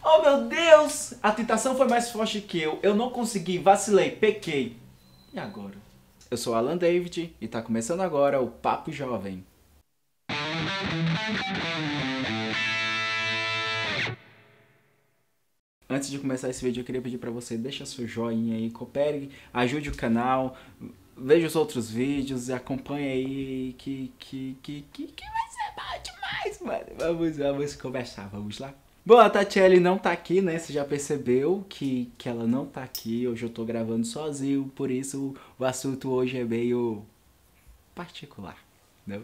Oh meu Deus! A tentação foi mais forte que eu não consegui, vacilei, pequei. E agora? Eu sou Alan David e tá começando agora o Papo Jovem. Antes de começar esse vídeo eu queria pedir pra você, deixa seu joinha aí, coopere, ajude o canal, veja os outros vídeos e acompanhe aí que vai ser bom demais, mano. Vamos conversar, vamos lá? Bom, a Tatiele não tá aqui, né? Você já percebeu que ela não tá aqui. Hoje eu tô gravando sozinho, por isso o assunto hoje é meio particular. Não.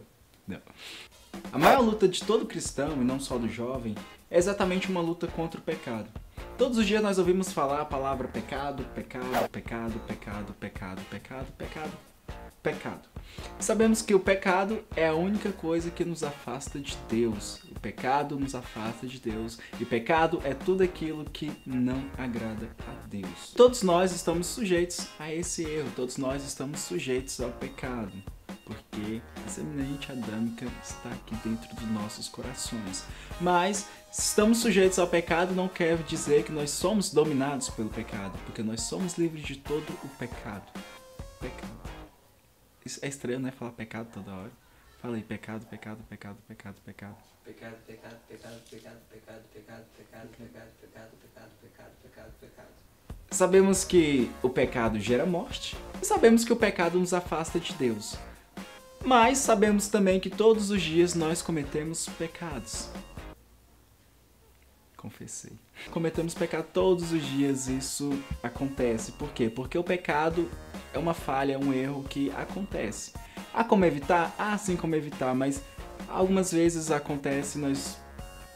A maior luta de todo cristão, e não só do jovem, é exatamente uma luta contra o pecado. Todos os dias nós ouvimos falar a palavra pecado, pecado, pecado, pecado, pecado, pecado, pecado, pecado. Sabemos que o pecado é a única coisa que nos afasta de Deus. O pecado nos afasta de Deus. E pecado é tudo aquilo que não agrada a Deus. Todos nós estamos sujeitos a esse erro. Todos nós estamos sujeitos ao pecado. Porque a semente adâmica está aqui dentro dos nossos corações. Mas se estamos sujeitos ao pecado não quer dizer que nós somos dominados pelo pecado. Porque nós somos livres de todo o pecado. Pecado. Isso é estranho, né? Falar pecado toda hora. Fala aí, pecado, pecado, pecado, pecado, pecado. Pecado, pecado, pecado, pecado, pecado, pecado, pecado, pecado, pecado, pecado, pecado, pecado, pecado. Sabemos que o pecado gera morte. E sabemos que o pecado nos afasta de Deus. Mas sabemos também que todos os dias nós cometemos pecados. Confessei. Cometemos pecado todos os dias, isso acontece. Por quê? Porque o pecado é uma falha, um erro que acontece. Há como evitar? Há sim como evitar, mas algumas vezes acontece e nós,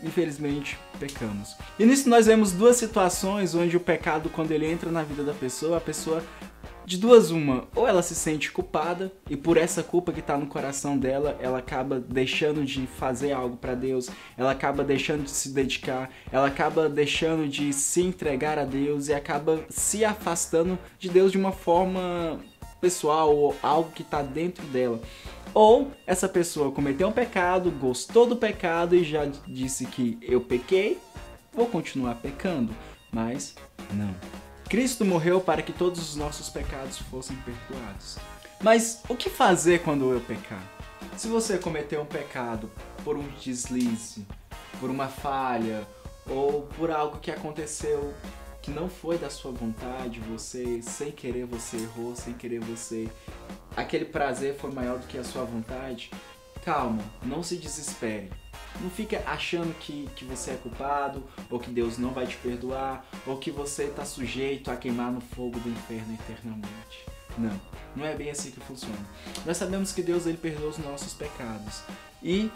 infelizmente, pecamos. E nisso nós vemos duas situações onde o pecado, quando ele entra na vida da pessoa, a pessoa, de duas uma, ou ela se sente culpada e por essa culpa que está no coração dela, ela acaba deixando de fazer algo para Deus, ela acaba deixando de se dedicar, ela acaba deixando de se entregar a Deus e acaba se afastando de Deus de uma forma pessoal ou algo que está dentro dela. Ou essa pessoa cometeu um pecado, gostou do pecado e já disse que eu pequei, vou continuar pecando, mas não. Cristo morreu para que todos os nossos pecados fossem perdoados. Mas o que fazer quando eu pecar? Se você cometeu um pecado por um deslize, por uma falha, ou por algo que aconteceu que não foi da sua vontade, você, sem querer você errou, sem querer você... aquele prazer foi maior do que a sua vontade, calma, não se desespere. Não fica achando que você é culpado, ou que Deus não vai te perdoar, ou que você está sujeito a queimar no fogo do inferno eternamente. Não é bem assim que funciona. Nós sabemos que Deus ele perdoa os nossos pecados. E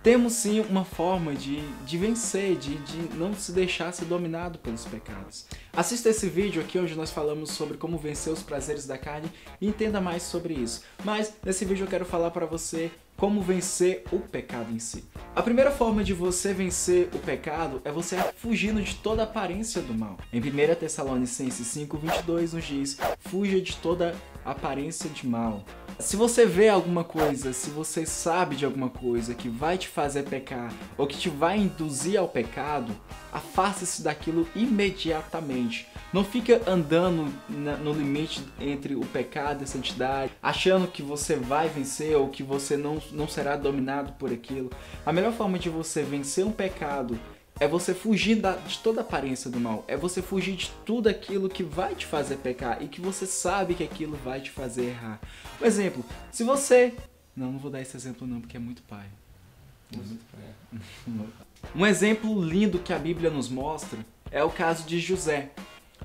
temos sim uma forma de vencer, de não se deixar ser dominado pelos pecados. Assista esse vídeo aqui onde nós falamos sobre como vencer os prazeres da carne e entenda mais sobre isso. Mas nesse vídeo eu quero falar para você como vencer o pecado em si. A primeira forma de você vencer o pecado é você fugindo de toda aparência do mal. Em 1 Tessalonicenses 5:22 nos diz: fuja de toda aparência de mal. Se você vê alguma coisa, se você sabe de alguma coisa que vai te fazer pecar ou que te vai induzir ao pecado, afaste-se daquilo imediatamente. Não fica andando no limite entre o pecado e a santidade, achando que você vai vencer ou que você não será dominado por aquilo. A melhor forma de você vencer um pecado é você fugir de toda a aparência do mal. É você fugir de tudo aquilo que vai te fazer pecar e que você sabe que aquilo vai te fazer errar. Por exemplo, se você... Não vou dar esse exemplo não, porque é muito pai. Um exemplo lindo que a Bíblia nos mostra é o caso de José.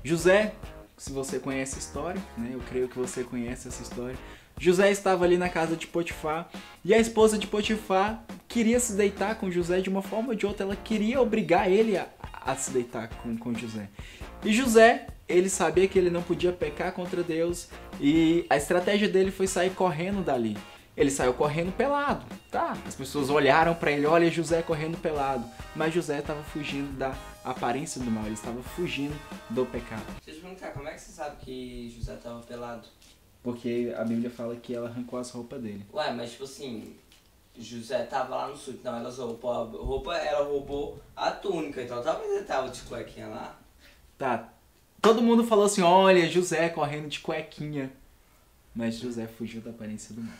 José, se você conhece a história, né? Eu creio que você conhece essa história. José estava ali na casa de Potifar e a esposa de Potifar queria se deitar com José de uma forma ou de outra. Ela queria obrigar ele a se deitar com José. E José, ele sabia que ele não podia pecar contra Deus e a estratégia dele foi sair correndo dali. Ele saiu correndo pelado, tá? As pessoas olharam pra ele, olha José correndo pelado. Mas José estava fugindo da aparência do mal, ele estava fugindo do pecado. Deixa eu te perguntar, como é que você sabe que José tava pelado? Porque a Bíblia fala que ela arrancou as roupas dele. Ué, mas tipo assim, José tava lá no sul, então ela roubou a túnica, então talvez ele tava de cuequinha lá. Tá. Todo mundo falou assim, olha, José correndo de cuequinha. Mas José fugiu da aparência do mal.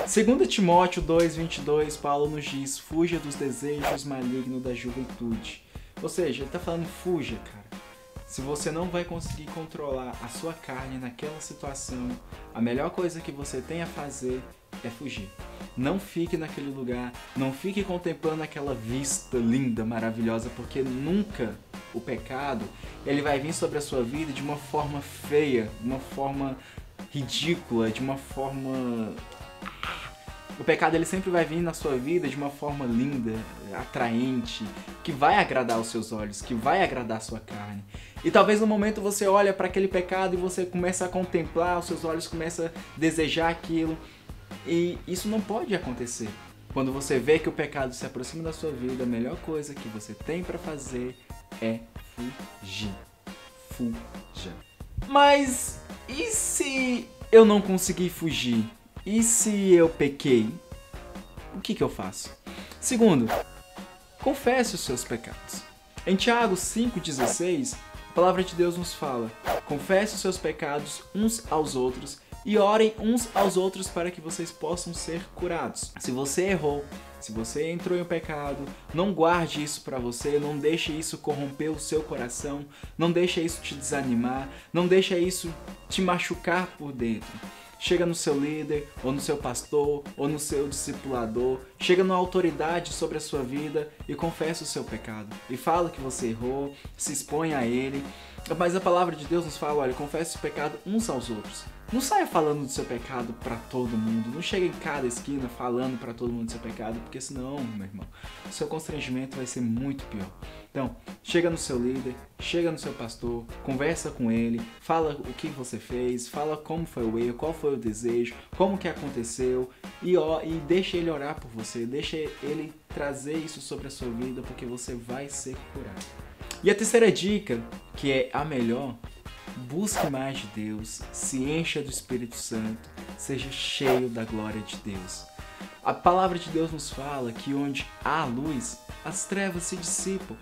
2 Timóteo 2:22, Paulo nos diz, fuja dos desejos malignos da juventude. Ou seja, ele tá falando, fuja, cara. Se você não vai conseguir controlar a sua carne naquela situação, a melhor coisa que você tem a fazer é fugir. Não fique naquele lugar, não fique contemplando aquela vista linda, maravilhosa, porque nunca o pecado, ele vai vir sobre a sua vida de uma forma feia, de uma forma ridícula, de uma forma... O pecado ele sempre vai vir na sua vida de uma forma linda, atraente, que vai agradar os seus olhos, que vai agradar a sua carne. E talvez no momento você olha para aquele pecado e você começa a contemplar, os seus olhos começam a desejar aquilo. E isso não pode acontecer. Quando você vê que o pecado se aproxima da sua vida, a melhor coisa que você tem para fazer é fugir. Fuja. Mas e se eu não conseguir fugir? E se eu pequei? O que eu faço? Segundo, confesse os seus pecados. Em Tiago 5,16, a palavra de Deus nos fala: confesse os seus pecados uns aos outros e orem uns aos outros para que vocês possam ser curados. Se você errou, se você entrou em pecado, não guarde isso para você, não deixe isso corromper o seu coração, não deixe isso te desanimar, não deixe isso te machucar por dentro. Chega no seu líder, ou no seu pastor, ou no seu discipulador, chega numa autoridade sobre a sua vida e confessa o seu pecado. E fala que você errou, se expõe a ele. Mas a palavra de Deus nos fala, olha, confesse o pecado uns aos outros. Não saia falando do seu pecado para todo mundo. Não chega em cada esquina falando para todo mundo do seu pecado, porque senão, meu irmão, o seu constrangimento vai ser muito pior. Então, chega no seu líder, chega no seu pastor, conversa com ele, fala o que você fez, fala como foi o erro, qual foi o desejo, como que aconteceu e deixa ele orar por você, deixa ele trazer isso sobre a sua vida, porque você vai ser curado. E a terceira dica, que é a melhor, busque mais de Deus, se encha do Espírito Santo, seja cheio da glória de Deus. A palavra de Deus nos fala que onde há luz, as trevas se dissipam.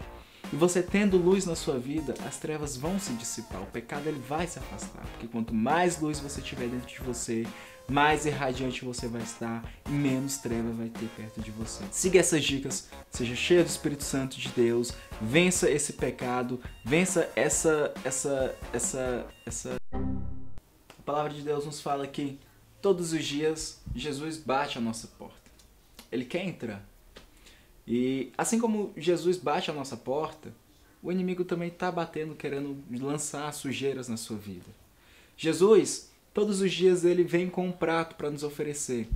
E você tendo luz na sua vida, as trevas vão se dissipar, o pecado ele vai se afastar. Porque quanto mais luz você tiver dentro de você, mais irradiante você vai estar e menos treva vai ter perto de você. Siga essas dicas, seja cheio do Espírito Santo de Deus, vença esse pecado, vença essa... A palavra de Deus nos fala que todos os dias Jesus bate a nossa porta. Ele quer entrar. E assim como Jesus bate a nossa porta, o inimigo também está batendo, querendo lançar sujeiras na sua vida. Jesus, todos os dias ele vem com um prato para nos oferecer.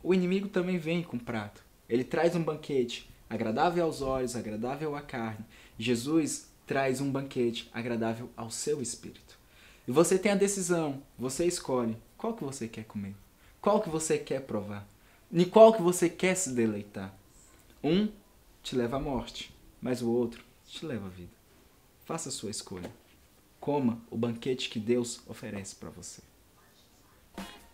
O inimigo também vem com um prato. Ele traz um banquete agradável aos olhos, agradável à carne. Jesus traz um banquete agradável ao seu espírito. E você tem a decisão, você escolhe qual que você quer comer, qual que você quer provar, em qual que você quer se deleitar. Um te leva à morte, mas o outro te leva à vida. Faça a sua escolha. Coma o banquete que Deus oferece para você.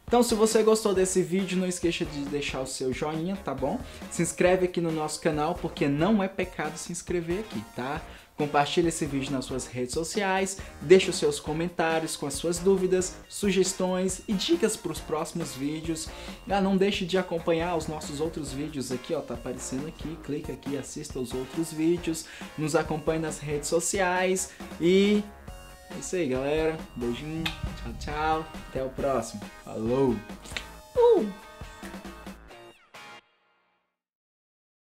Então, se você gostou desse vídeo, não esqueça de deixar o seu joinha, tá bom? Se inscreve aqui no nosso canal, porque não é pecado se inscrever aqui, tá? Compartilhe esse vídeo nas suas redes sociais, deixe os seus comentários com as suas dúvidas, sugestões e dicas para os próximos vídeos. Não deixe de acompanhar os nossos outros vídeos aqui, ó, tá aparecendo aqui, clica aqui, assista os outros vídeos, nos acompanhe nas redes sociais e é isso aí, galera. Beijinho, tchau, tchau, até o próximo. Falou!